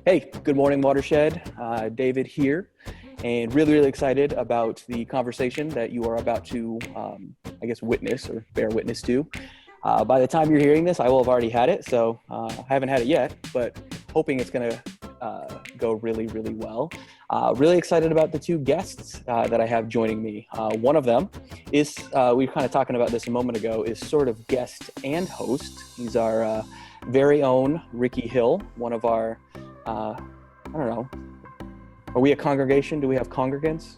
Hey, good morning, Watershed. David here, and really excited about the conversation that you are about to, witness or bear witness to. By the time you're hearing this, I will have already had it, so I haven't had it yet, but hoping it's going to go really well. Really excited about the two guests that I have joining me. One of them is, we were kind of talking about this a moment ago, is sort of guest and host. He's our very own Ricky Hill, one of our I don't know. Are we a congregation? Do we have congregants?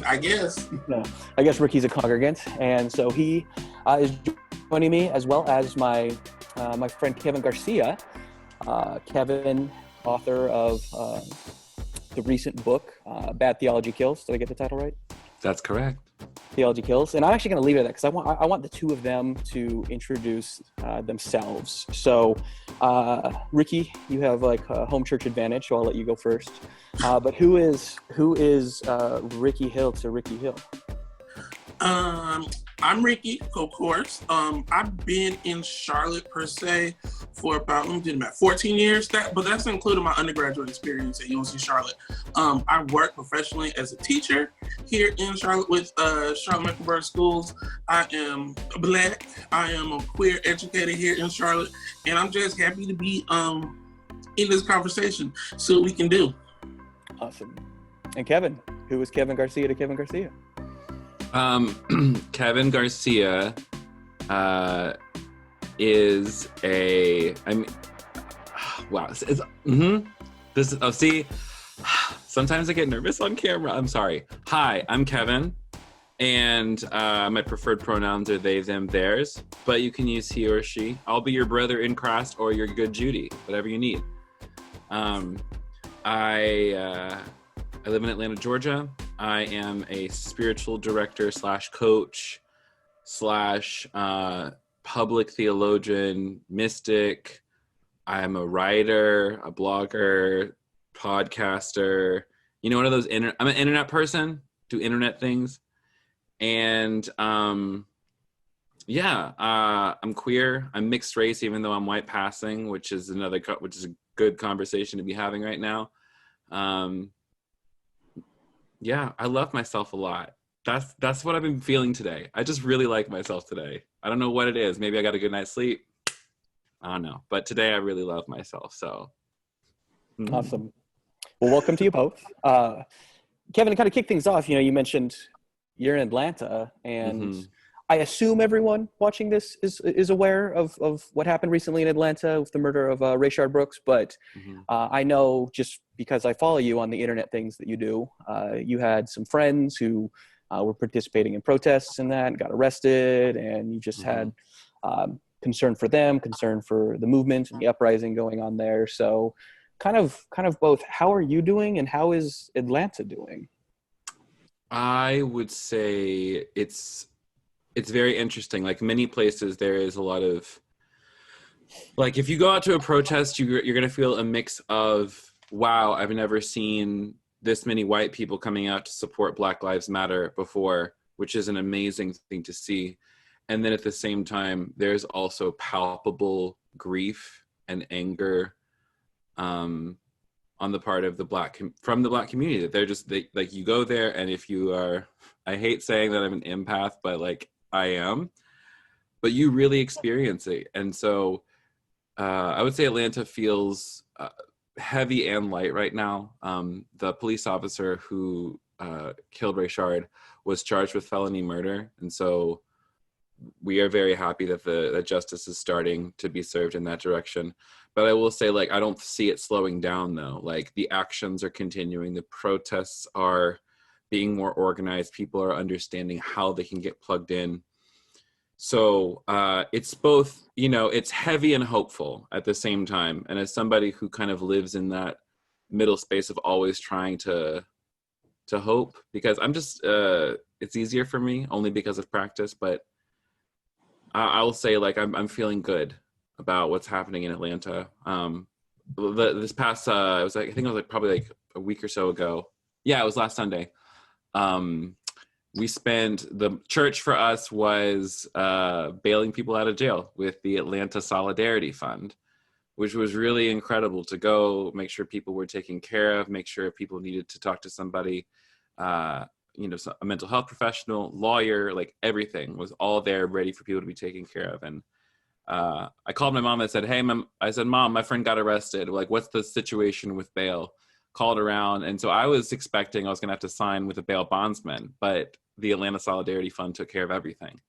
I guess. No. I guess Ricky's a congregant, and so he is joining me, as well as my friend Kevin Garcia. Kevin, author of the recent book, "Bad Theology Kills." Did I get the title right? That's correct. Theology Kills, and I'm actually going to leave it at that because I want the two of them to introduce themselves. So, Ricky, you have like a home church advantage, so I'll let you go first. But who is Ricky Hill to Ricky Hill? I'm Ricky, of course. I've been in Charlotte per se for about 14 years. But that's including my undergraduate experience at UNC Charlotte. I work professionally as a teacher here in Charlotte with Charlotte-Mecklenburg Schools. I am Black. I am a queer educator here in Charlotte, and I'm just happy to be in this conversation. See what we can do. Awesome. And Kevin, who is Kevin Garcia to Kevin Garcia? Kevin Garcia is sometimes I get nervous on camera. I'm sorry. Hi, I'm Kevin, and my preferred pronouns are they, them, theirs, but you can use he or she. I'll be your brother in Christ or your good Judy, whatever you need. I live in Atlanta, Georgia. I am a spiritual director / coach / public theologian, mystic. I'm a writer, a blogger, podcaster. You know, one of those, I'm an internet person, do internet things. And I'm queer. I'm mixed race, even though I'm white passing, which is a good conversation to be having right now. I love myself a lot. That's what I've been feeling today. I just really like myself today. I don't know what it is. Maybe I got a good night's sleep. I don't know. But today I really love myself. So. Awesome. Well, welcome to you both. Kevin, to kind of kick things off, you mentioned you're in Atlanta, and I assume everyone watching this is aware of what happened recently in Atlanta with the murder of Rayshard Brooks. But I know, just because I follow you on the internet things that you do, you had some friends who were participating in protests and that got arrested, and you just had concern for them, concern for the movement and the uprising going on there. So kind of both, how are you doing and how is Atlanta doing? I would say it's very interesting. Like many places, there is a lot of, like, if you go out to a protest, you're going to feel a mix of, wow, I've never seen this many white people coming out to support Black Lives Matter before, which is an amazing thing to see. And then at the same time, there's also palpable grief and anger on the part of from the Black community, that like you go there, and if you are, I hate saying that I'm an empath, but like I am, but you really experience it. And so I would say Atlanta feels heavy and light right now. The police officer who killed Rayshard was charged with felony murder, and so we are very happy that that justice is starting to be served in that direction. But I will say, like, I don't see it slowing down, though. Like, the actions are continuing. The protests are being more organized. People are understanding how they can get plugged in. So it's both, it's heavy and hopeful at the same time. And as somebody who kind of lives in that middle space of always trying to hope, because I'm just, it's easier for me only because of practice. But I'll say, like, I'm feeling good about what's happening in Atlanta. This past, I think it was probably like a week or so ago. Yeah, it was last Sunday. the church for us was bailing people out of jail with the Atlanta Solidarity Fund, which was really incredible to go make sure people were taken care of, make sure if people needed to talk to somebody, a mental health professional, lawyer, like everything was all there ready for people to be taken care of. And I called my mom and said, hey, Mom, my friend got arrested. Like, what's the situation with bail? Called around. And so I was expecting I was going to have to sign with a bail bondsman, but the Atlanta Solidarity Fund took care of everything.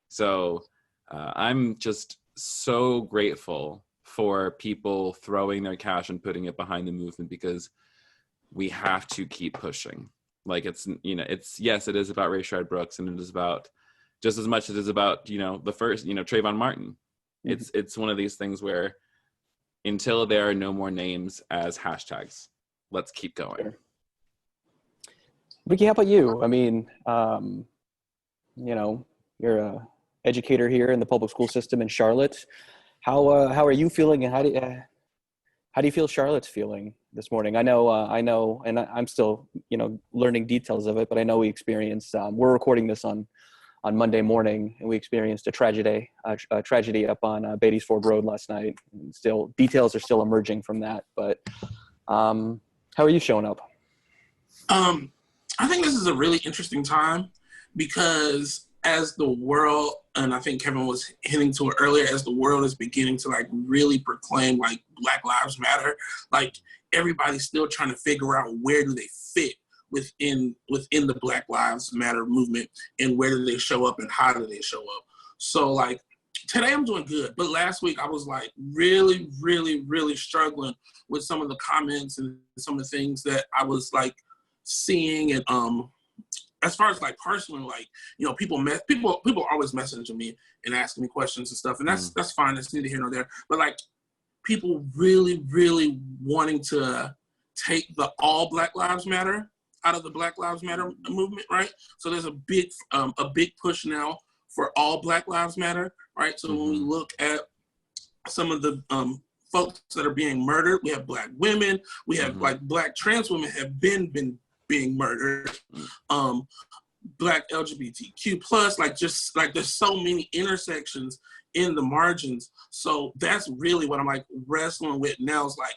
So I'm just so grateful for people throwing their cash and putting it behind the movement, because we have to keep pushing. Like, yes, it is about Rayshard Brooks, and it is about just as much as it is about, the first, Trayvon Martin. Mm-hmm. It's one of these things where until there are no more names as hashtags, let's keep going. Sure. Vicky, how about you? I mean, you're a educator here in the public school system in Charlotte. How are you feeling, and how do you feel Charlotte's feeling this morning? I know, and I'm still, learning details of it, but I know we experienced. We're recording this on Monday morning, and we experienced a tragedy up on Beatty's Ford Road last night. And still, details are still emerging from that. But how are you showing up? I think this is a really interesting time, because as the world, and I think Kevin was hinting to it earlier, as the world is beginning to like really proclaim like Black Lives Matter, like everybody's still trying to figure out where do they fit within the Black Lives Matter movement, and where do they show up and how do they show up. So like today I'm doing good, but last week I was like really, really, really struggling with some of the comments and some of the things that I was like seeing. And as far as like personally, like, people are always messaging me and asking me questions and stuff, and that's fine. That's neither here nor there. But like people really, really wanting to take the all Black Lives Matter out of the Black Lives Matter movement, right? So there's a big push now for all Black Lives Matter, right? So when we look at some of the folks that are being murdered, we have Black women, we have like Black trans women have been being murdered, Black LGBTQ plus, like just like there's so many intersections in the margins. So that's really what I'm like wrestling with now, is like,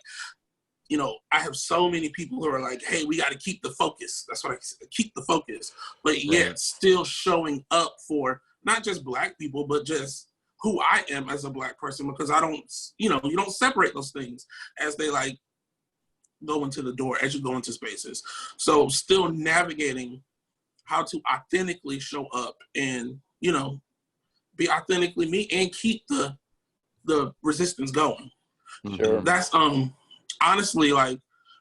I have so many people who are like, hey, we got to keep the focus. That's what I say, keep the focus. But yet still showing up for not just Black people, but just who I am as a Black person, because I don't, you don't separate those things as they like go into the door, as you go into spaces. So still navigating how to authentically show up and, be authentically me and keep the resistance going. Sure. That's, honestly, like,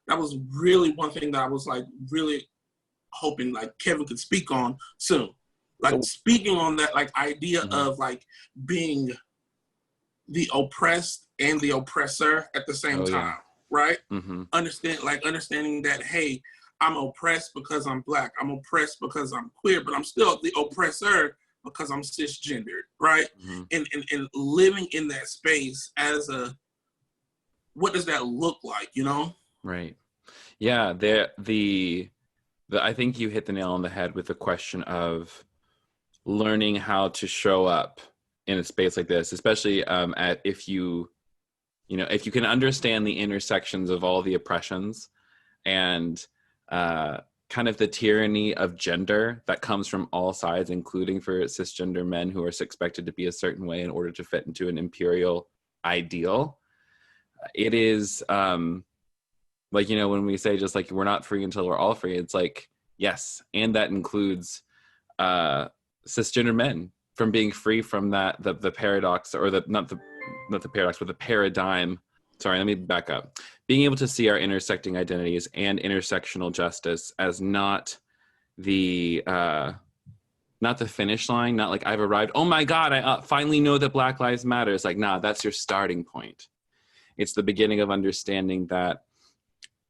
that was really one thing that I was like really hoping like Kevin could speak on soon. Like speaking on that like idea of like being the oppressed and the oppressor at the same time, right? Understanding that, hey, I'm oppressed because I'm Black, I'm oppressed because I'm queer, but I'm still the oppressor because I'm cisgendered, right? And living in that space as what does that look like, Right. Yeah. I think you hit the nail on the head with the question of learning how to show up in a space like this, especially if you can understand the intersections of all the oppressions and kind of the tyranny of gender that comes from all sides, including for cisgender men who are expected to be a certain way in order to fit into an imperial ideal. It is like, when we say just like we're not free until we're all free, it's like, yes, and that includes cisgender men from being free from that the paradox, or not the paradox, but the paradigm. Sorry, let me back up. Being able to see our intersecting identities and intersectional justice as not the finish line, not like I've arrived, oh my God, I finally know that Black Lives Matter. It's like, nah, that's your starting point. It's the beginning of understanding that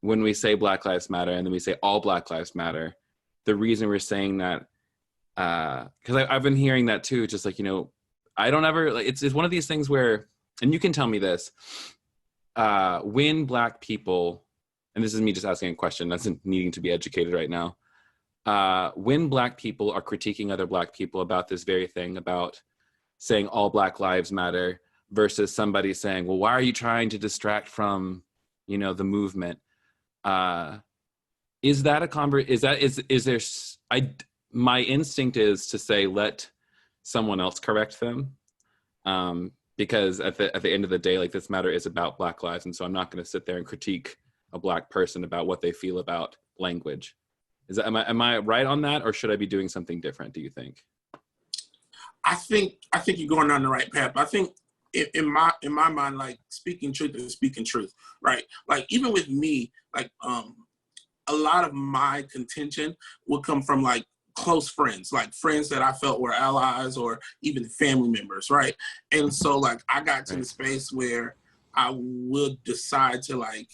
when we say Black Lives Matter and then we say all Black Lives Matter, the reason we're saying that, because I've been hearing that too, just like, I don't ever, like, it's one of these things where, and you can tell me this, when Black people, and this is me just asking a question, that's needing to be educated right now, when Black people are critiquing other Black people about this very thing, about saying all Black lives matter, versus somebody saying, well, why are you trying to distract from, you know, the movement? Is that my instinct is to say, let someone else correct them. Because at the end of the day, like, this matter is about Black lives. And so I'm not going to sit there and critique a Black person about what they feel about language. Am I right on that, or should I be doing something different, do you think? I think you're going down the right path. I think in my mind, like, speaking truth is speaking truth, right? Like, even with me, like, a lot of my contention would come from, like, close friends, like friends that I felt were allies, or even family members, right? And so, like, I got to the space where I would decide to, like,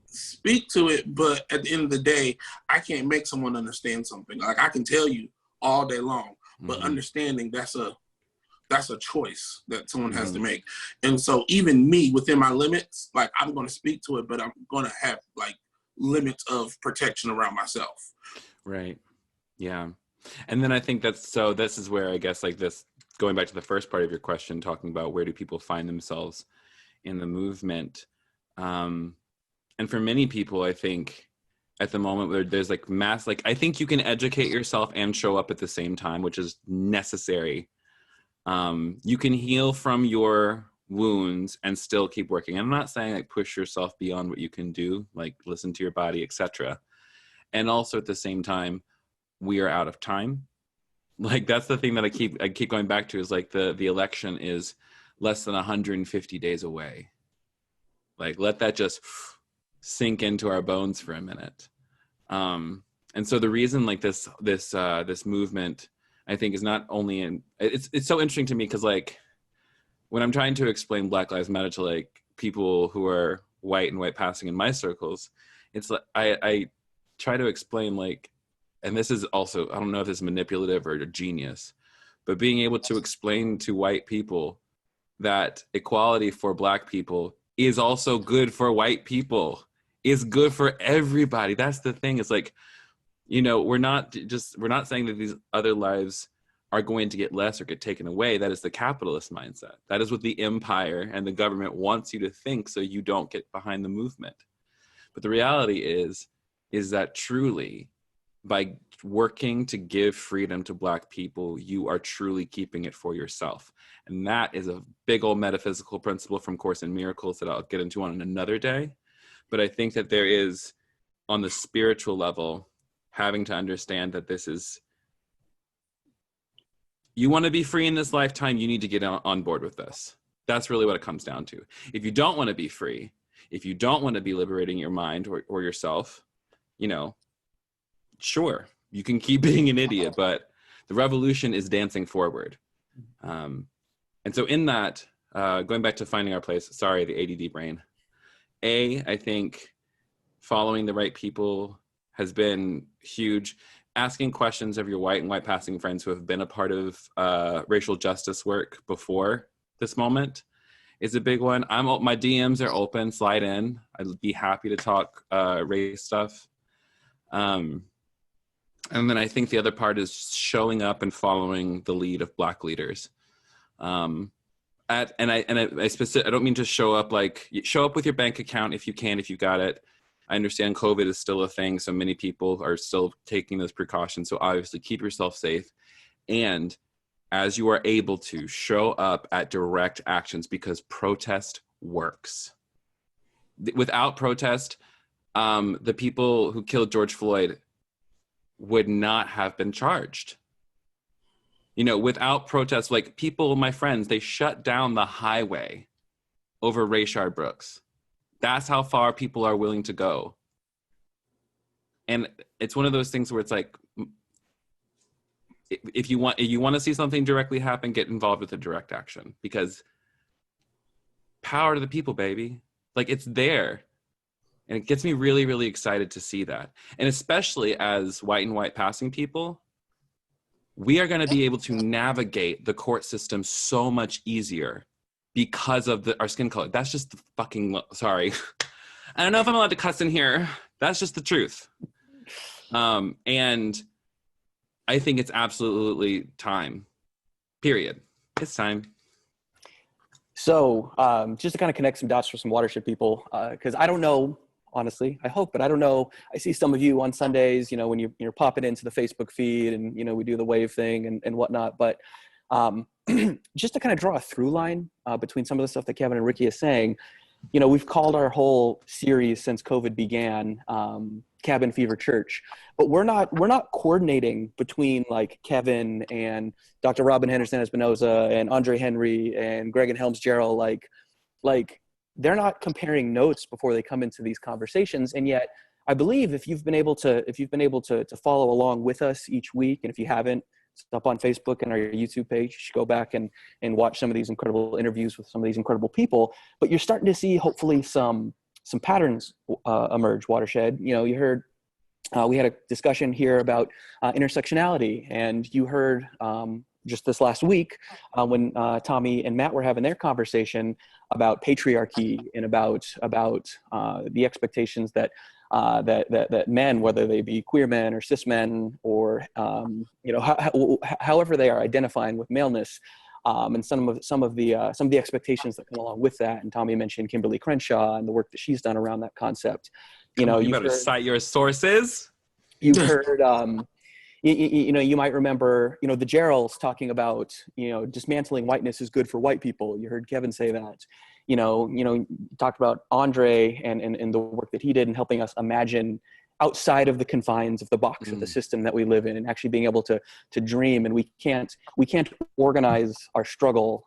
speak to it, but at the end of the day, I can't make someone understand something. Like, I can tell you all day long, but understanding, that's a choice that someone has to make. And so even me, within my limits, like, I'm going to speak to it, but I'm going to have, like, limits of protection around myself. Right. Yeah. And then I think this is where, I guess, like, this, going back to the first part of your question, talking about where do people find themselves in the movement. And for many people, I think at the moment where there's, like, mass, like, I think you can educate yourself and show up at the same time, which is necessary. You can heal from your wounds and still keep working. I'm not saying, like, push yourself beyond what you can do, like, listen to your body, etc. And also at the same time, we are out of time. Like, that's the thing that I keep going back to, is, like, the election is less than 150 days away. Like, let that just sink into our bones for a minute. And so the reason, like, this movement, I think, is not only it's so interesting to me, because, like, when I'm trying to explain Black Lives Matter to, like, people who are white and white passing in my circles, it's like I try to explain, like, and this is also, I don't know if it's manipulative or genius, but being able to explain to white people that equality for Black people is also good for white people, is good for everybody. That's the thing. It's like, you know, we're not saying that these other lives are going to get less or get taken away. That is the capitalist mindset. That is what the empire and the government wants you to think, so you don't get behind the movement. But the reality is that truly, by working to give freedom to Black people, you are truly keeping it for yourself. And that is a big old metaphysical principle from Course in Miracles that I'll get into on another day. But I think that there is, on the spiritual level, having to understand that this is, you want to be free in this lifetime, you need to get on board with this. That's really what it comes down to. If you don't want to be free, if you don't want to be liberating your mind or yourself, you know, sure, you can keep being an idiot, but the revolution is dancing forward. And so in that, going back to finding our place, sorry, the ADD brain. I think following the right people has been huge. Asking questions of your white and white passing friends who have been a part of racial justice work before this moment is a big one. My DMs are open, slide in. I'd be happy to talk race stuff. And then I think the other part is showing up and following the lead of Black leaders. I don't mean to show up with your bank account if you can, if you got it. I understand COVID is still a thing, so many people are still taking those precautions. So obviously keep yourself safe. And as you are able to, show up at direct actions, because protest works. Without protest, the people who killed George Floyd would not have been charged. You know, without protest, like, people, my friends, they shut down the highway over Rayshard Brooks. That's how far people are willing to go. And it's one of those things where it's like, if you want to see something directly happen, get involved with a direct action, because power to the people, baby. Like, it's there. And it gets me really, really excited to see that. And especially as white and white passing people, we are going to be able to navigate the court system so much easier because of our skin color. That's just the fucking, sorry. I don't know if I'm allowed to cuss in here. That's just the truth. And I think it's absolutely time. Period. It's time. So just to kind of connect some dots for some Watershed people, because I don't know, honestly, I hope, but I don't know. I see some of you on Sundays, you know, when you're popping into the Facebook feed and, you know, we do the wave thing and whatnot. But just to kind of draw a through line between some of the stuff that Kevin and Ricky is saying, you know, we've called our whole series since COVID began, Cabin Fever Church, but we're not coordinating between like Kevin and Dr. Robin Henderson Espinoza and Andre Henry and Greg and Helms Gerald, like they're not comparing notes before they come into these conversations. And yet I believe if you've been able to follow along with us each week, and if you haven't, it's up on Facebook and our YouTube page. You should go back and watch some of these incredible interviews with some of these incredible people. But you're starting to see hopefully some patterns emerge. Watershed. You know, you heard we had a discussion here about intersectionality, and you heard just this last week when Tommy and Matt were having their conversation about patriarchy and about the expectations that men, whether they be queer men or cis men or you know, however they are identifying with maleness, and some of the expectations that come along with that. And Tommy mentioned Kimberly Crenshaw and the work that she's done around that concept. You know, you better cite your sources. You've heard. You know, you might remember, you know, the Geralds talking about, you know, dismantling whiteness is good for white people. You heard Kevin say that. You know, talked about Andre and the work that he did in helping us imagine outside of the confines of the box of the system that we live in, and actually being able to dream. And we can't organize our struggle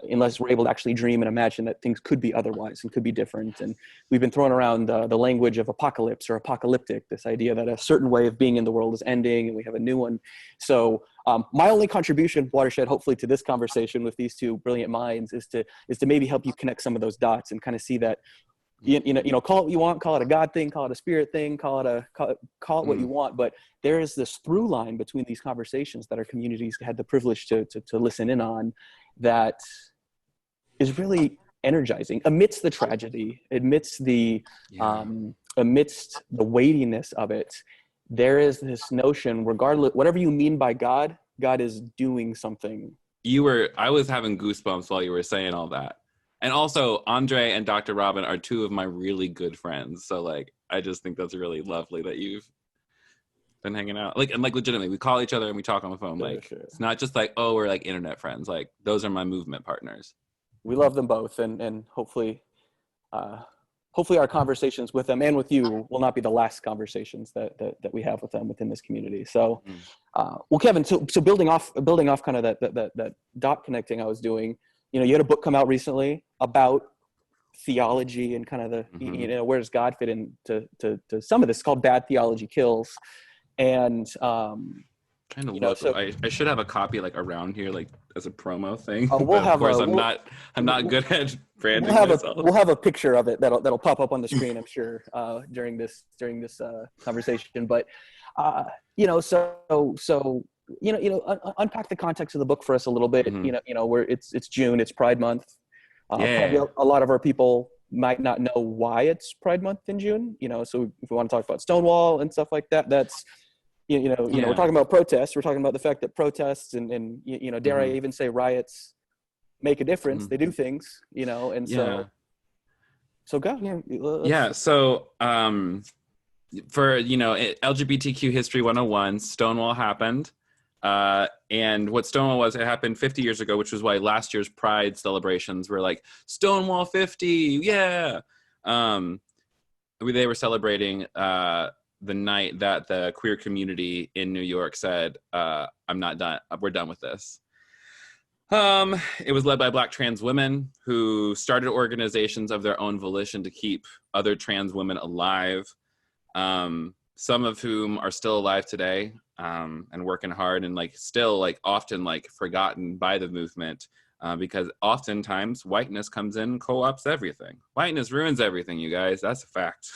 unless we're able to actually dream and imagine that things could be otherwise and could be different. And we've been throwing around the language of apocalypse or apocalyptic, this idea that a certain way of being in the world is ending and we have a new one. So my only contribution, Watershed, hopefully to this conversation with these two brilliant minds is to maybe help you connect some of those dots and kind of see that, you know, call it what you want, call it a God thing, call it a spirit thing, call it what you want. But there is this through line between these conversations that our communities had the privilege to listen in on, that is really energizing amidst the tragedy, amidst the weightiness of it. There is this notion, regardless, whatever you mean by God, God is doing something. I was having goosebumps while you were saying all that. And also, Andre and Dr. Robin are two of my really good friends. So, like, I just think that's really lovely that you've been hanging out. Like, and like, legitimately, we call each other and we talk on the phone. Like, sure. It's not just like, oh, we're like internet friends. Like, those are my movement partners. We love them both, and hopefully our conversations with them and with you will not be the last conversations that we have with them within this community. So, well, Kevin, so building off kind of that dot connecting I was doing. You know, you had a book come out recently about theology and kind of the, you know, where does God fit into to some of this? It's called Bad Theology Kills. And kind of look, so, I should have a copy like around here, like as a promo thing. Oh, we'll have. Of course, I'm not good at branding myself. We'll have a picture of it that'll pop up on the screen, I'm sure, during this conversation. But you know, so you know, unpack the context of the book for us a little bit. You know, where it's June, it's Pride Month. Probably a lot of our people might not know why it's Pride Month in June. You know, so if we want to talk about Stonewall and stuff like that, that's you know, we're talking about protests. We're talking about the fact that protests and you know, dare I even say riots make a difference. They do things, you know, and so go. Yeah. So for, you know, LGBTQ history 101, Stonewall happened. And what Stonewall was, it happened 50 years ago, which was why last year's Pride celebrations were like Stonewall 50. Yeah. They were celebrating the night that the queer community in New York said, I'm not done. We're done with this. It was led by Black trans women who started organizations of their own volition to keep other trans women alive. Some of whom are still alive today, and working hard, and like still like often like forgotten by the movement, because oftentimes whiteness comes in and co-ops everything. Whiteness ruins everything, you guys. That's a fact.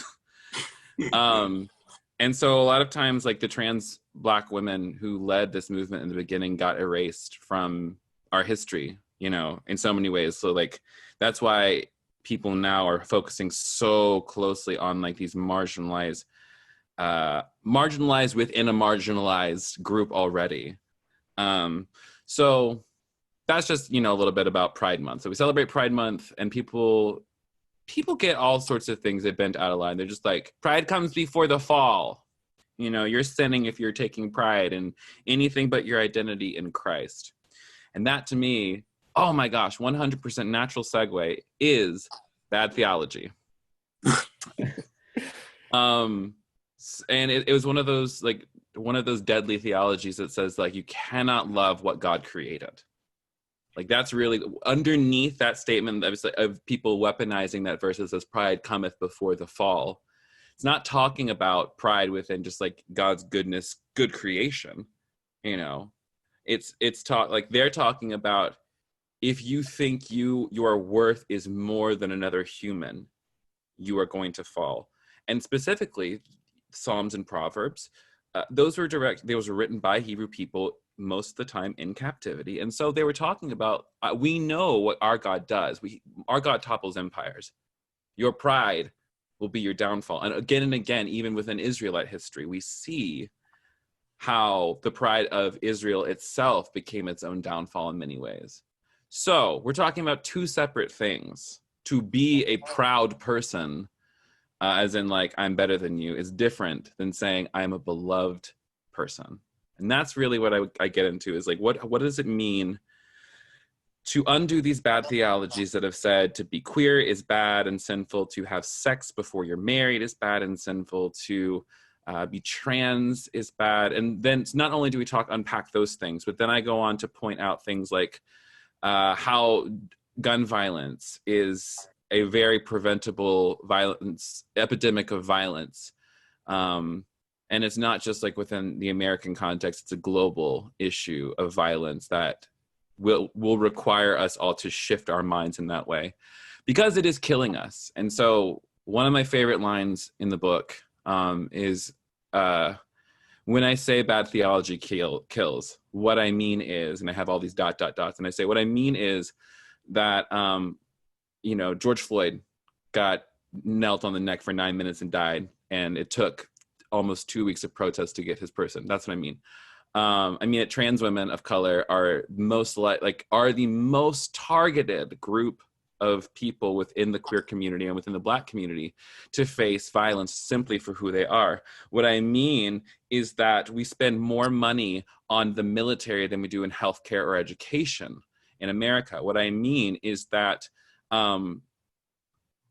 And so a lot of times like the trans Black women who led this movement in the beginning got erased from our history, you know, in so many ways. So like that's why people now are focusing so closely on like these marginalized marginalized within a marginalized group already. So that's just, you know, a little bit about Pride Month. So we celebrate Pride Month, and people get all sorts of things that bent out of line. They're just like, pride comes before the fall. You know, you're sinning if you're taking pride in anything but your identity in Christ. And that, to me, oh my gosh, 100% natural segue is bad theology. And it was one of those deadly theologies that says, like, you cannot love what God created. Like, that's really underneath that statement of people weaponizing that verse that says pride cometh before the fall. It's not talking about pride within just like God's goodness, good creation. You know, they're talking about, if you think your worth is more than another human, you are going to fall. And specifically, Psalms and Proverbs, those were written by Hebrew people most of the time in captivity. And so they were talking about, we know what our God does. Our God topples empires. Your pride will be your downfall. And again, even within Israelite history, we see how the pride of Israel itself became its own downfall in many ways. So we're talking about two separate things. To be a proud person, as in like, I'm better than you, is different than saying I'm a beloved person. And that's really what I get into, is like, what does it mean to undo these bad theologies that have said to be queer is bad and sinful, to have sex before you're married is bad and sinful, to be trans is bad. And then not only do we unpack those things, but then I go on to point out things like how gun violence is a very preventable epidemic of violence. And it's not just like within the American context, it's a global issue of violence that will require us all to shift our minds in that way, because it is killing us. And so one of my favorite lines in the book is, when I say bad theology kills, what I mean is, and I have all these dots, and I say, what I mean is that, George Floyd got knelt on the neck for 9 minutes and died, and it took almost 2 weeks of protest to get his person. That's what I mean. That trans women of color are the most targeted group of people within the queer community and within the Black community to face violence simply for who they are. What I mean is that we spend more money on the military than we do in healthcare or education in America. What I mean is that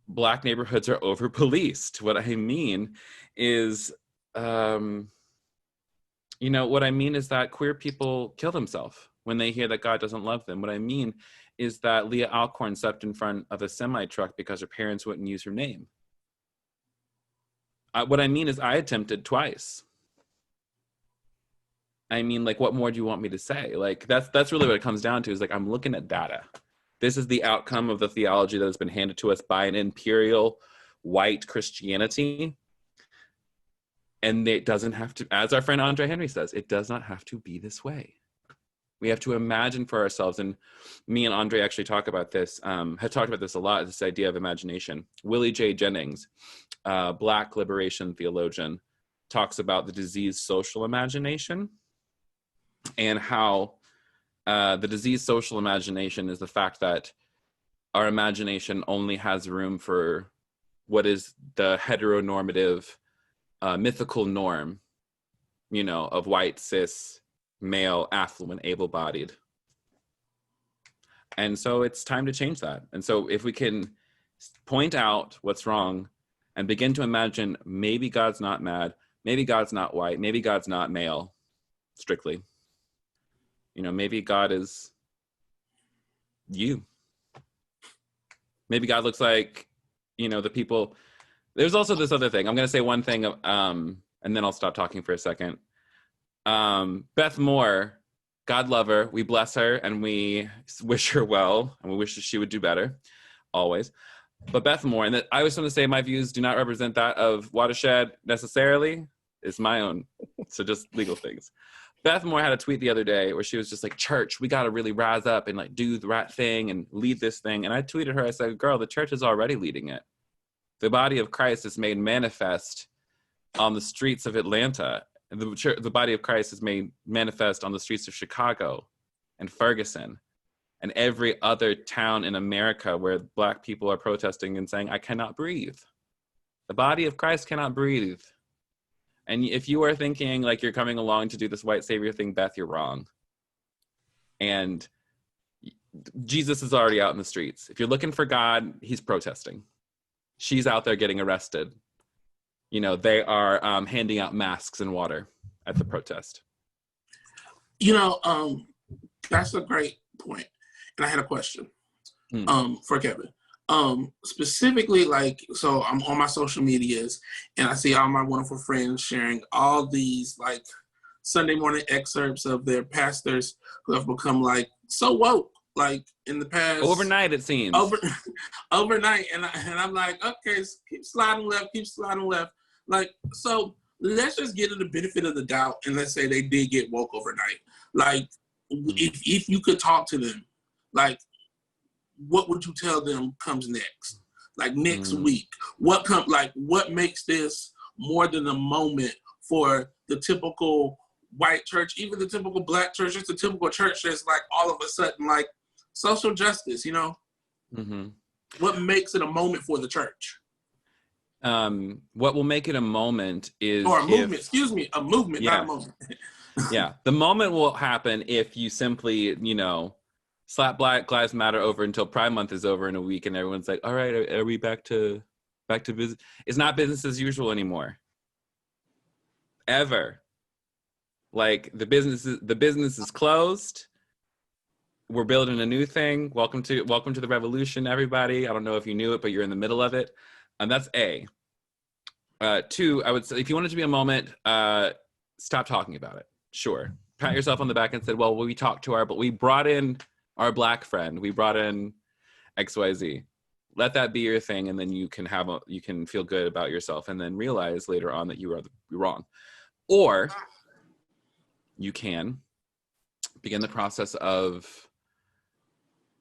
Black neighborhoods are over-policed. What I mean is, what I mean is that queer people kill themselves when they hear that God doesn't love them. What I mean is that Leah Alcorn stepped in front of a semi-truck because her parents wouldn't use her name. What I mean is I attempted twice. I mean, like, what more do you want me to say? Like, that's really what it comes down to, is like, I'm looking at data. This is the outcome of the theology that has been handed to us by an imperial white Christianity. And it doesn't have to, as our friend Andre Henry says, it does not have to be this way. We have to imagine for ourselves. And me and Andre actually have talked about this a lot, this idea of imagination. Willie J. Jennings, Black liberation theologian, talks about the diseased social imagination, and how the diseased social imagination is the fact that our imagination only has room for what is the heteronormative mythical norm, of white, cis, male, affluent, able-bodied. And so it's time to change that. And so if we can point out what's wrong and begin to imagine, maybe God's not mad, maybe God's not white, maybe God's not male, strictly. Maybe God is you. Maybe God looks like, the people. There's also this other thing. I'm going to say one thing, and then I'll stop talking for a second. Beth Moore, God love her. We bless her and we wish her well, and we wish that she would do better, always. But Beth Moore, and I was going to say my views do not represent that of Watershed necessarily. It's my own. So just legal things. Beth Moore had a tweet the other day where she was just like, church, we got to really rise up and like do the right thing and lead this thing. And I tweeted her, I said, girl, the church is already leading it. The body of Christ is made manifest on the streets of Atlanta. The body of Christ is made manifest on the streets of Chicago and Ferguson and every other town in America where Black people are protesting and saying, I cannot breathe. The body of Christ cannot breathe. And if you are thinking like you're coming along to do this white savior thing, Beth, you're wrong. And Jesus is already out in the streets. If you're looking for God, he's protesting. She's out there getting arrested. You know, they are handing out masks and water at the protest. You know, that's a great point. And I had a question for Kevin. Specifically, like, so I'm on my social medias and I see all my wonderful friends sharing all these like Sunday morning excerpts of their pastors who have become like so woke, like in the past. Overnight, it seems. Overnight. And I'm like, okay, keep sliding left. Like, so let's just give it the benefit of the doubt and let's say they did get woke overnight. Like, if you could talk to them, like, what would you tell them comes next? Like next week, what makes this more than a moment for the typical white church, even the typical Black church, just the typical church that's like all of a sudden like social justice, you know? What makes it a moment for the church? What will make it a moment is a movement, yeah. not a moment. Yeah, the moment will happen if you simply, you know, slap Black Lives Matter over until Pride Month is over in a week and everyone's like, all right, are we back to business? It's not business as usual anymore. Ever. Like the business is closed. We're building a new thing. Welcome to the revolution, everybody. I don't know if you knew it, but you're in the middle of it. And that's A. Two, I would say if you want it to be a moment, stop talking about it. Sure. Pat yourself on the back and said, well, we brought in our Black friend. We brought in XYZ. Let that be your thing, and then you can feel good about yourself, and then realize later on that you were wrong. Or you can begin the process of.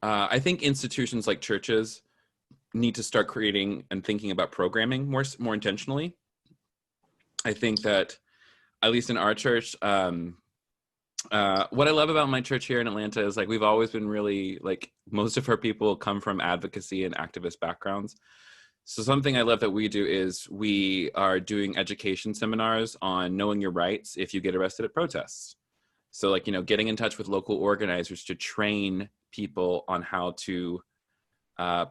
I think institutions like churches need to start creating and thinking about programming more intentionally. I think that, at least in our church, what I love about my church here in Atlanta is like we've always been really like most of our people come from advocacy and activist backgrounds. So something I love that we do is we are doing education seminars on knowing your rights if you get arrested at protests. So like, you know, getting in touch with local organizers to train people on how to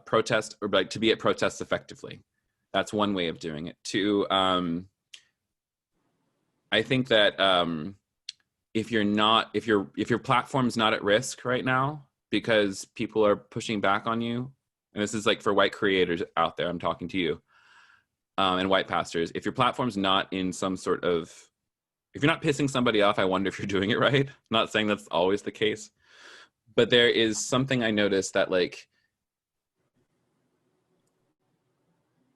protest or like to be at protests effectively. That's one way of doing it. Two, I think that if your platform's not at risk right now because people are pushing back on you, and this is like for white creators out there, I'm talking to you, and white pastors, if your platform's not in some sort of, if you're not pissing somebody off, I wonder if you're doing it right. I'm not saying that's always the case, but there is something I noticed that like,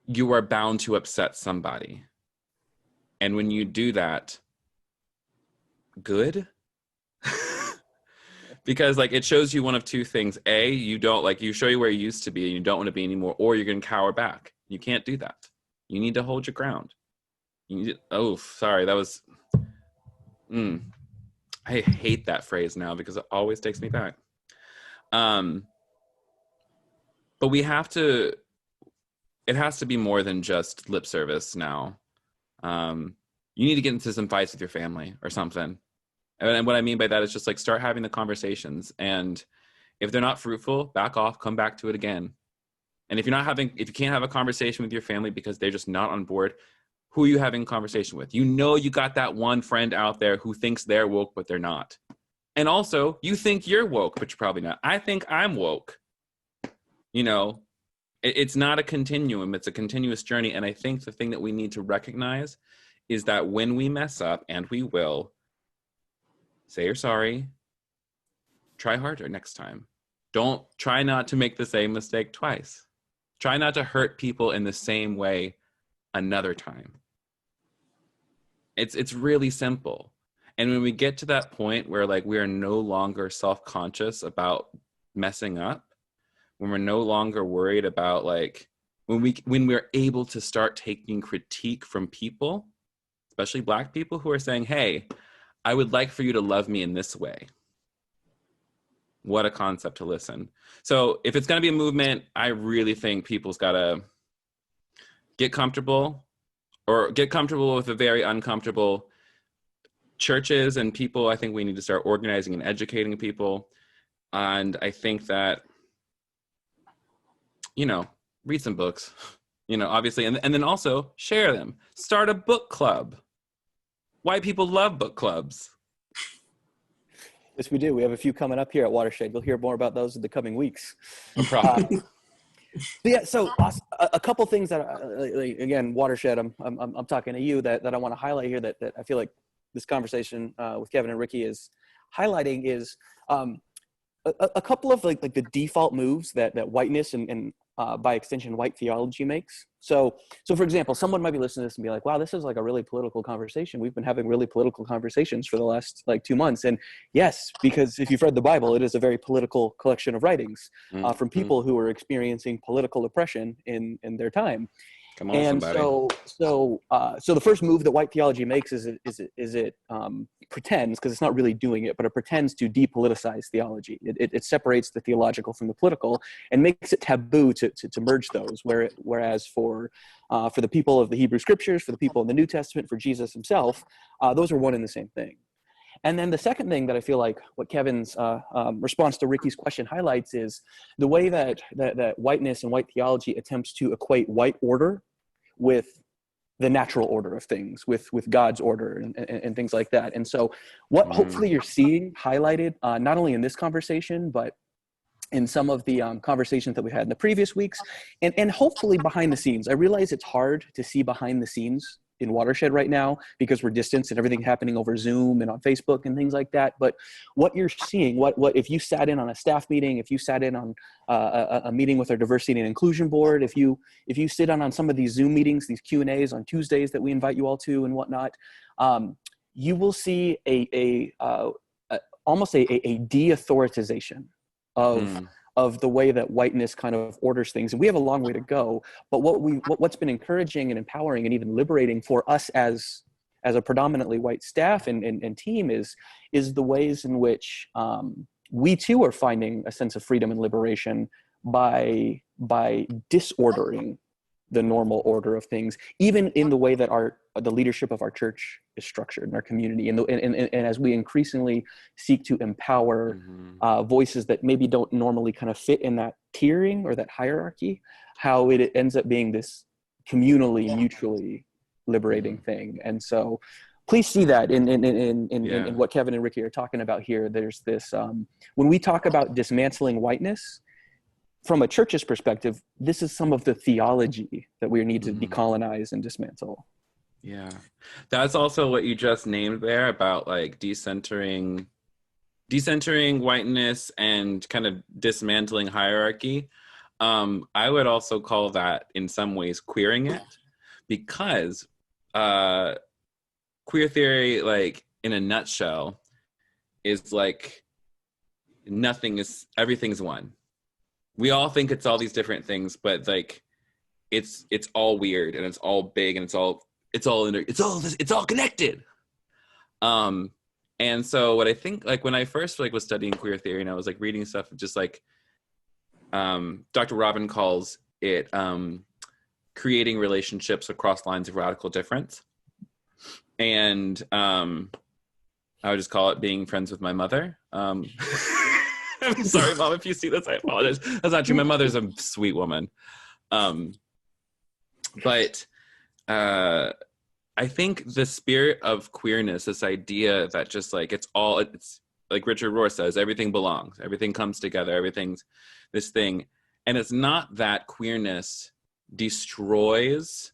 you are bound to upset somebody. And when you do that, good? Because like it shows you one of two things. A, you don't like, you show you where you used to be and you don't want to be anymore, or you're going to cower back. You can't do that. You need to hold your ground. You need to, oh, sorry, that was, I hate that phrase now because it always takes me back. But we have to, it has to be more than just lip service now. You need to get into some fights with your family or something. And what I mean by that is just like start having the conversations. And if they're not fruitful, back off, come back to it again. And if you can't have a conversation with your family because they're just not on board, who are you having a conversation with? You know, you got that one friend out there who thinks they're woke, but they're not. And also you think you're woke, but you're probably not. I think I'm woke. You know, it's not a continuum, it's a continuous journey. And I think the thing that we need to recognize is that when we mess up, and we will, say you're sorry, try harder next time. Try not to make the same mistake twice. Try not to hurt people in the same way another time. It's really simple. And when we get to that point where like we are no longer self-conscious about messing up, when we're no longer worried about like, when we're able to start taking critique from people especially Black people, who are saying, hey, I would like for you to love me in this way. What a concept to listen. So if it's going to be a movement, I really think people's got to get comfortable with the very uncomfortable. Churches and people, I think we need to start organizing and educating people. And I think that, read some books, obviously, and then also share them. Start a book club. White people love book clubs. Yes, we do. We have a few coming up here at Watershed. You'll hear more about those in the coming weeks. No problem. So a couple things that, again, Watershed, I'm talking to you that I want to highlight here that I feel like this conversation with Kevin and Ricky is highlighting is a couple of like the default moves that whiteness and by extension white theology makes. So for example, someone might be listening to this and be like, wow, this is like a really political conversation. We've been having really political conversations for the last 2 months. And yes, because if you've read the Bible, it is a very political collection of writings from people who are experiencing political oppression in their time. Come on, And somebody. so the first move that white theology makes is it pretends, because it's not really doing it, but it pretends to depoliticize theology. It separates the theological from the political and makes it taboo to merge those. Whereas for the people of the Hebrew Scriptures, for the people in the New Testament, for Jesus himself, those are one and the same thing. And then the second thing that I feel like what Kevin's response to Ricky's question highlights is the way that whiteness and white theology attempts to equate white order with the natural order of things, with God's order and things like that. And so what hopefully you're seeing highlighted, not only in this conversation, but in some of the conversations that we had in the previous weeks, and hopefully behind the scenes. I realize it's hard to see behind the scenes in Watershed right now because we're distanced and everything happening over Zoom and on Facebook and things like that. But what you're seeing, what if you sat in on a staff meeting, if you sat in on a meeting with our diversity and inclusion board, if you sit on some of these Zoom meetings, these Q&As on Tuesdays that we invite you all to and whatnot, you will see almost a de-authoritization of the way that whiteness kind of orders things. And we have a long way to go, but what's been encouraging and empowering and even liberating for us as a predominantly white staff and team is the ways in which we too are finding a sense of freedom and liberation by disordering the normal order of things, even in the way that the leadership of our church is structured in our community, and as we increasingly seek to empower voices that maybe don't normally kind of fit in that tiering or that hierarchy, how it ends up being this communally, mutually liberating thing. And so please see that in what Kevin and Ricky are talking about here. There's this, when we talk about dismantling whiteness, from a church's perspective, this is some of the theology that we need to decolonize and dismantle. Yeah. That's also what you just named there about like decentering whiteness and kind of dismantling hierarchy. I would also call that in some ways queering it, because queer theory, like in a nutshell, is like everything's one. We all think it's all these different things, but like it's all weird and it's all big and it's all connected. And so what I think, like when I first was studying queer theory and I was like reading stuff, just like Dr. Robin calls it creating relationships across lines of radical difference. And I would just call it being friends with my mother. I'm sorry, Mom, if you see this, I apologize. That's not true. My mother's a sweet woman. But I think the spirit of queerness, this idea that just like it's like Richard Rohr says, everything belongs, everything comes together, everything's this thing. And it's not that queerness destroys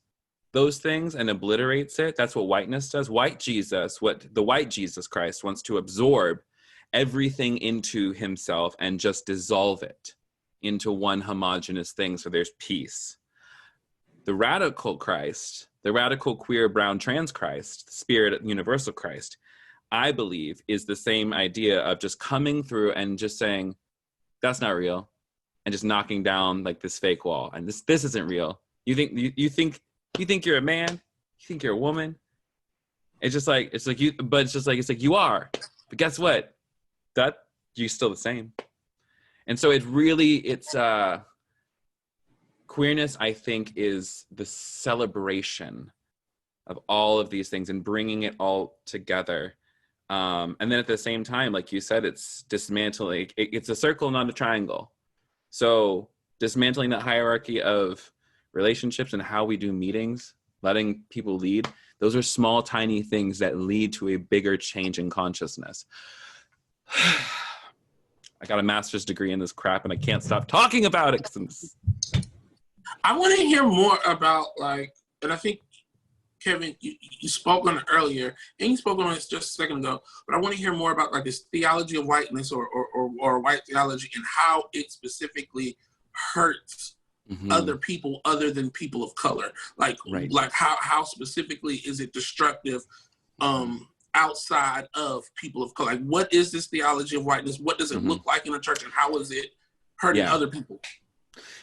those things and obliterates it. That's what whiteness does. What the white Jesus Christ wants to absorb everything into himself and just dissolve it into one homogeneous thing so there's peace. The radical Christ, the radical queer brown trans Christ, the spirit universal Christ, I believe is the same idea of just coming through and just saying, that's not real, and just knocking down like this fake wall. And this isn't real. You think you're a man? You think you're a woman? it's like you are, but guess what? That you're still the same. And so it's queerness, I think, is the celebration of all of these things and bringing it all together. And then at the same time, like you said, it's dismantling, it's a circle, not a triangle. So dismantling that hierarchy of relationships and how we do meetings, letting people lead, those are small, tiny things that lead to a bigger change in consciousness. I got a master's degree in this crap and I can't stop talking about it. I want to hear more about, like, and I think, Kevin, you spoke on it earlier, and you spoke on it just a second ago, but I want to hear more about, like, this theology of whiteness or white theology and how it specifically hurts other people other than people of color. Like, right. like how specifically is it destructive outside of people of color? Like, what is this theology of whiteness? What does it look like in a church, and how is it hurting other people?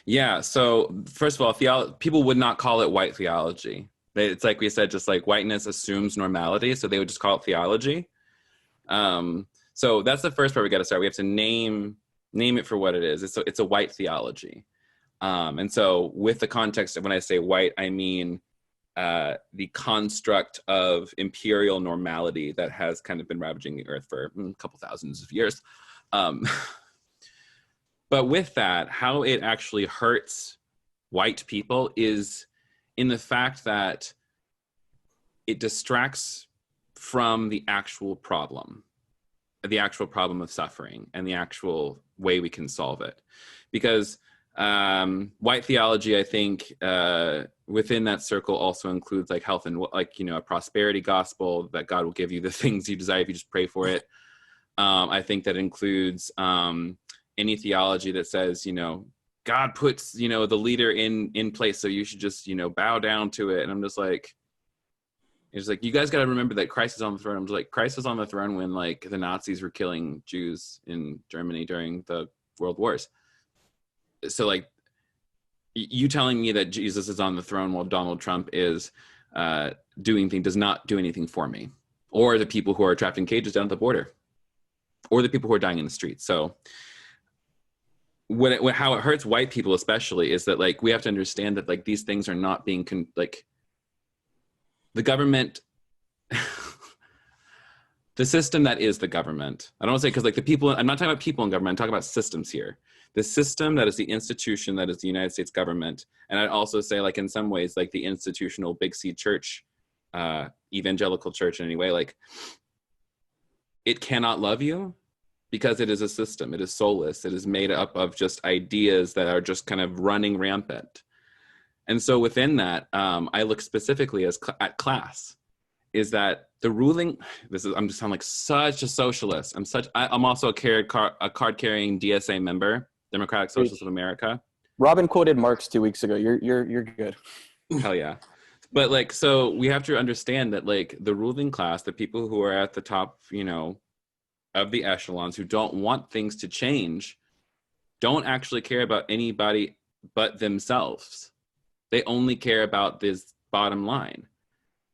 Yeah, so first of all, people would not call it white theology. It's like we said, just like whiteness assumes normality, so they would just call it theology. So that's the first part we got to start. We have to name it for what it is. It's a white theology. And so with the context of when I say white, I mean the construct of imperial normality that has kind of been ravaging the earth for a couple thousands of years. But with that, how it actually hurts white people is in the fact that it distracts from the actual problem of suffering and the actual way we can solve it. Because white theology, I think, within that circle also includes like health and like, a prosperity gospel that God will give you the things you desire if you just pray for it. I think that includes any theology that says, God puts, the leader in place, so you should just, bow down to it. And I'm just like, it's like, you guys got to remember that Christ is on the throne. I'm just like, Christ was on the throne when like the Nazis were killing Jews in Germany during the World Wars. So like, you telling me that Jesus is on the throne while Donald Trump is does not do anything for me, or the people who are trapped in cages down at the border, or the people who are dying in the streets. So how it hurts white people especially is that like we have to understand that like these things are not being like the government the system that is the government. I don't want to say, because like the people, I'm not talking about people in government, I'm talking about systems here. The system that is the institution that is the United States government, and I'd also say like in some ways like the institutional Big C church, evangelical church in any way, like it cannot love you because it is a system. It is soulless. It is made up of just ideas that are just kind of running rampant. And so within that, I look specifically at class. Is that the ruling? I'm just sound like such a socialist. I'm also a card-carrying DSA member, Democratic Socialists of America. Robin quoted Marx 2 weeks ago. You're good. Hell yeah. But like, so we have to understand that like the ruling class, the people who are at the top, of the echelons, who don't want things to change, don't actually care about anybody but themselves. They only care about this bottom line.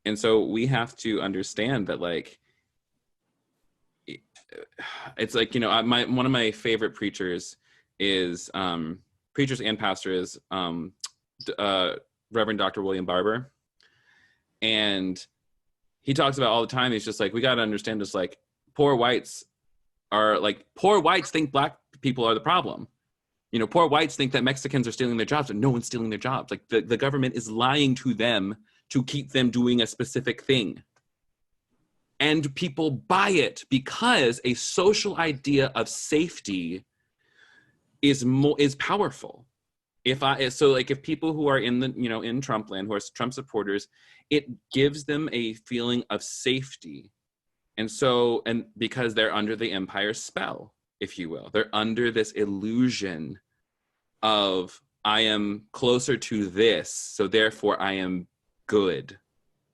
And so we have to understand that like, it's like, one of my favorite preachers is, preachers and pastor is Reverend Dr. William Barber. And he talks about all the time, he's just like, we got to understand just like poor whites think black people are the problem. Poor whites think that Mexicans are stealing their jobs, but no one's stealing their jobs. Like the government is lying to them to keep them doing a specific thing. And people buy it because a social idea of safety is powerful. If people who are in the, in Trump land, who are Trump supporters, it gives them a feeling of safety. And because they're under the empire's spell, if you will, they're under this illusion of I am closer to this, so therefore I am good,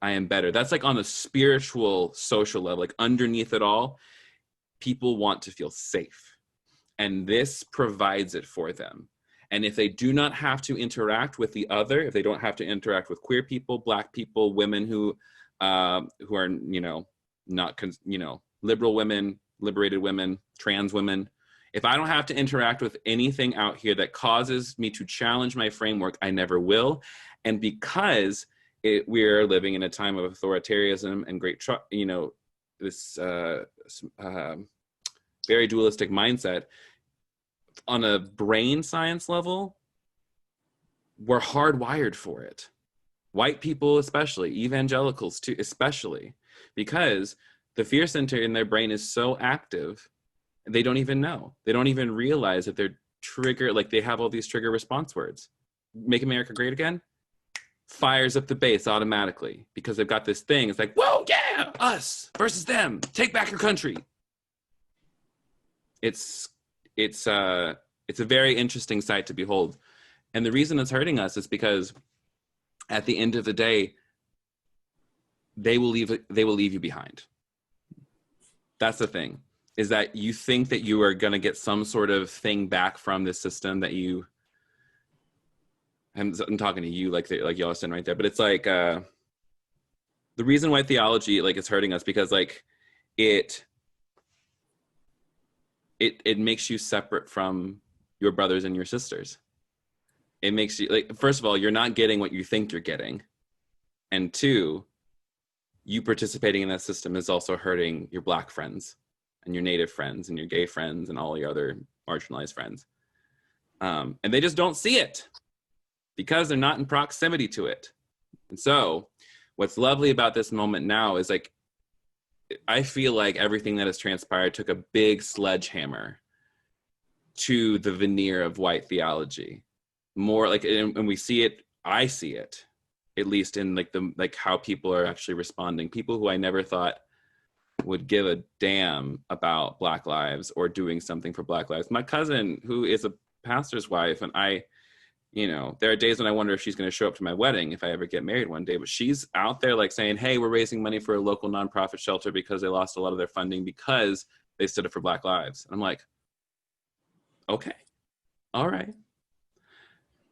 I am better. That's like on a spiritual, social level, like underneath it all, people want to feel safe. And this provides it for them. And if they do not have to interact with the other, if they don't have to interact with queer people, black people, women who who are, not, liberal women, liberated women, trans women. If I don't have to interact with anything out here that causes me to challenge my framework, I never will. And because we're living in a time of authoritarianism and this very dualistic mindset, on a brain science level, we're hardwired for it. White people especially, evangelicals too, especially, because the fear center in their brain is so active, they don't even know. They don't even realize that they're they have all these trigger response words. Make America great again fires up the base automatically because they've got this thing. It's like, whoa, yeah, us versus them. Take back your country. It's a very interesting sight to behold. And the reason it's hurting us is because at the end of the day, they will leave you behind. That's the thing, is that you think that you are going to get some sort of thing back from this system that I'm talking to you like y'all sitting right there, but it's like the reason why theology is hurting us because it makes you separate from your brothers and your sisters. It makes you first of all, you're not getting what you think you're getting, and two, you participating in that system is also hurting your Black friends and your Native friends and your gay friends and all your other marginalized friends, and they just don't see it because they're not in proximity to it. And so what's lovely about this moment now is I feel like everything that has transpired took a big sledgehammer to the veneer of white theology. More and we see it, I see it, at least in how people are actually responding. People who I never thought would give a damn about Black lives or doing something for Black lives. My cousin, who is a pastor's wife, and there are days when I wonder if she's going to show up to my wedding if I ever get married one day, but she's out there saying, hey, we're raising money for a local nonprofit shelter because they lost a lot of their funding because they stood up for Black lives. And I'm like, okay, all right.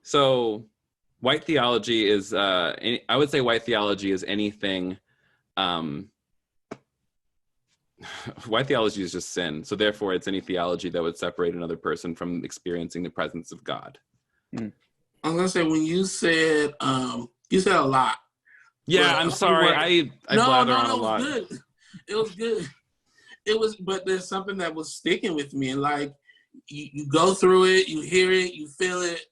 So white theology is, I would say white theology is anything, white theology is just sin. So therefore it's any theology that would separate another person from experiencing the presence of God. I was gonna say, when you said a lot. Yeah, I'm sorry. I blather on a lot. It was good. But there's something that was sticking with me, and you go through it, you hear it, you feel it,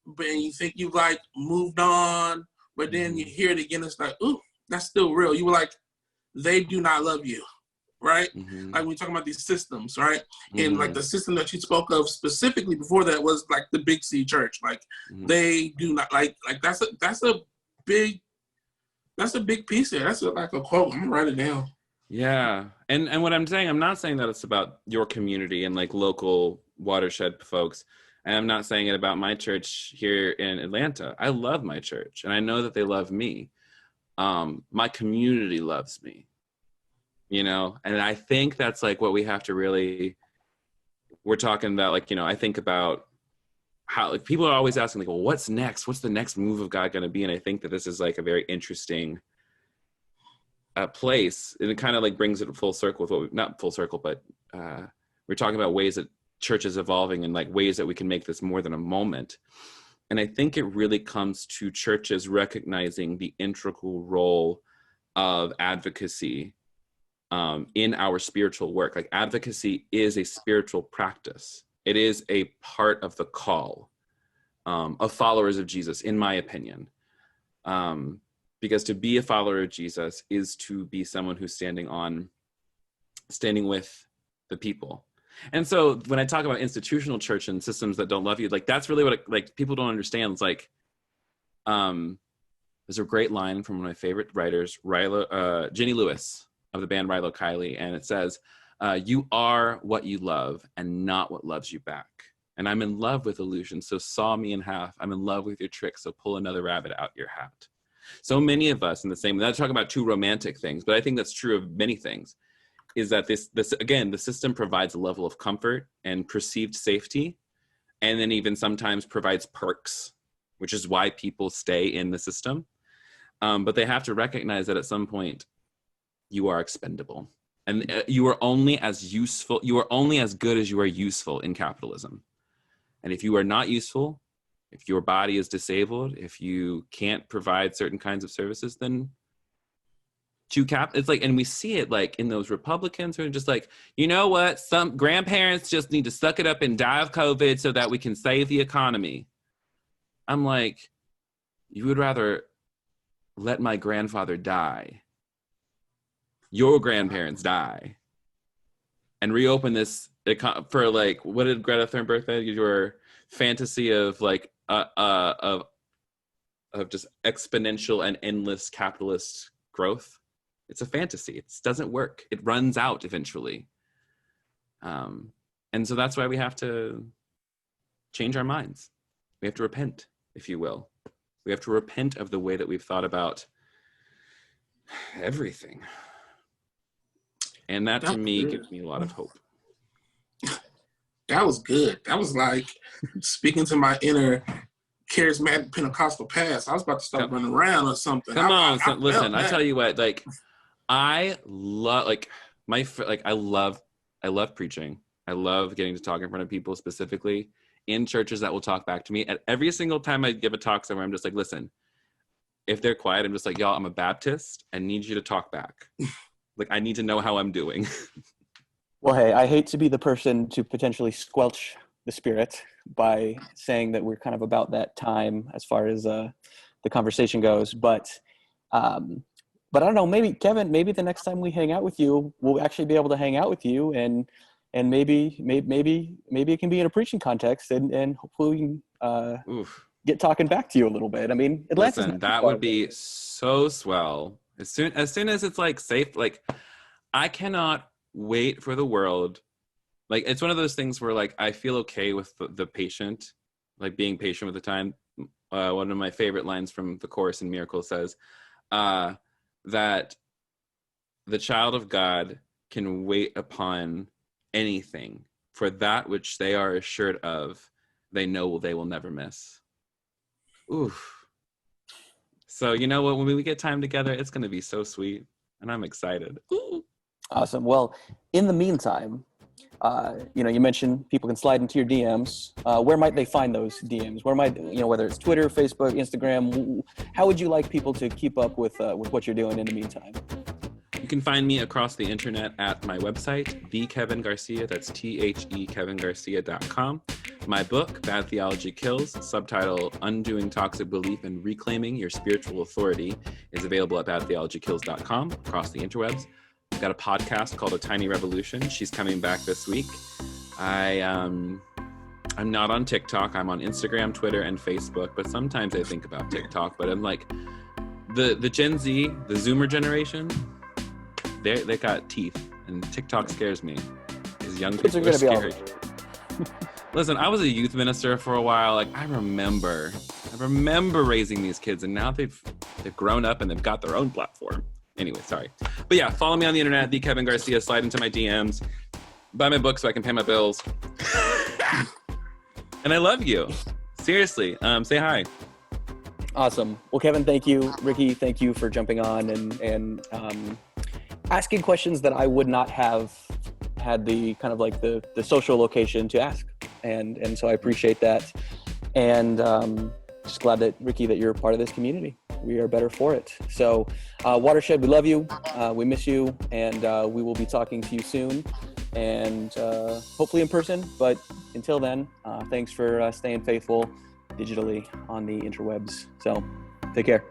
but you think you've moved on, but then you hear it again, it's ooh, that's still real. You were like, they do not love you, right? Mm-hmm. When we're talking about these systems, right? Mm-hmm. And the system that you spoke of specifically before that was the Big C church. They do not that's a big piece there. That's a quote. I'm gonna write it down. Yeah. And what I'm saying, I'm not saying that it's about your community and local watershed folks. And I'm not saying it about my church here in Atlanta. I love my church and I know that they love me. My community loves me, and I think that's what we have to really, we're talking about, I think about how people are always asking well, what's next? What's the next move of God going to be? And I think that this is a very interesting place. And it kind of brings it full circle with not full circle, but we're talking about ways that church is evolving and ways that we can make this more than a moment. And I think it really comes to churches recognizing the integral role of advocacy in our spiritual work. Advocacy is a spiritual practice. It is a part of the call of followers of Jesus, in my opinion. Because to be a follower of Jesus is to be someone who's standing with the people. And so when I talk about institutional church and systems that don't love you, that's really what people don't understand. It's there's a great line from one of my favorite writers, Jenny Lewis of the band Rilo Kiley, and it says, you are what you love and not what loves you back. And I'm in love with illusion, so saw me in half. I'm in love with your trick, so pull another rabbit out your hat. So many of us in the same, not talking about two romantic things, but I think that's true of many things, is that this again, the system provides a level of comfort and perceived safety, and then even sometimes provides perks, which is why people stay in the system. But they have to recognize that at some point you are expendable, and you are only as useful. You are only as good as you are useful in capitalism. And if you are not useful, if your body is disabled, if you can't provide certain kinds of services, then it's like, and we see it like in those Republicans who are just like, you know what, some grandparents just need to suck it up and die of COVID so that we can save the economy. I'm like, you would rather let my grandfather die, your grandparents die, and reopen this for like, what did Greta Thunberg say? Your fantasy of like of just exponential and endless capitalist growth. It's a fantasy. It doesn't work. It runs out eventually. And so that's why we have to change our minds. We have to repent, if you will. We have to repent of the way that we've thought about everything. And that to me gives me a lot of hope. That was good. That was like speaking to my inner charismatic Pentecostal past. I was about to start running around or something. Come on, listen. I tell you what, like, I love, like, I love preaching. I love getting to talk in front of people, specifically in churches that will talk back to me. At every single time I give a talk somewhere, I'm just like, listen, if they're quiet, I'm just like, y'all, I'm a Baptist. I need you to talk back. Like, I need to know how I'm doing. Well, hey, I hate to be the person to potentially squelch the spirit by saying that we're kind of about that time as far as the conversation goes, but I don't know, maybe Kevin, maybe the next time we hang out with you, we'll actually be able to hang out with you, and maybe it can be in a preaching context, and hopefully we can get talking back to you a little bit. I mean, listen, that would be so swell. As soon as it's like safe, like, I cannot wait for the world. Like, it's one of those things where, like, I feel okay with the patient, like being patient with the time. One of my favorite lines from the chorus in Miracle says that the child of God can wait upon anything, for that which they are assured of, they know they will never miss. Oof. So, you know what, when we get time together, it's going to be so sweet, and I'm excited. Ooh. Awesome. Well, in the meantime, you mentioned people can slide into your DMs. Where might they find those DMs? Where might, whether it's Twitter, Facebook, Instagram, how would you like people to keep up with what you're doing in the meantime? You can find me across the internet at my website, The Kevin Garcia. That's TheKevinGarcia.com. My book, Bad Theology Kills, subtitle Undoing Toxic Belief and Reclaiming Your Spiritual Authority, is available at badtheologykills.com across the interwebs. I've got a podcast called A Tiny Revolution. She's coming back this week. I'm not on TikTok. I'm on Instagram, Twitter, and Facebook, but sometimes I think about TikTok. But I'm like, the Gen Z, the Zoomer generation, they got teeth, and TikTok scares me. Because young people are scared. Listen, I was a youth minister for a while. Like, I remember raising these kids, and now they've grown up and they've got their own platform. Anyway, sorry. But yeah, follow me on the internet, The Kevin Garcia. Slide into my DMs. Buy my book so I can pay my bills. And I love you. Seriously. Say hi. Awesome. Well, Kevin, thank you. Ricky, thank you for jumping on and asking questions that I would not have had the kind of like the social location to ask. And so I appreciate that. And just glad that, Ricky, that you're a part of this community. We are better for it. So Watershed, we love you. We miss you. And we will be talking to you soon. And hopefully in person. But until then, thanks for staying faithful digitally on the interwebs. So take care.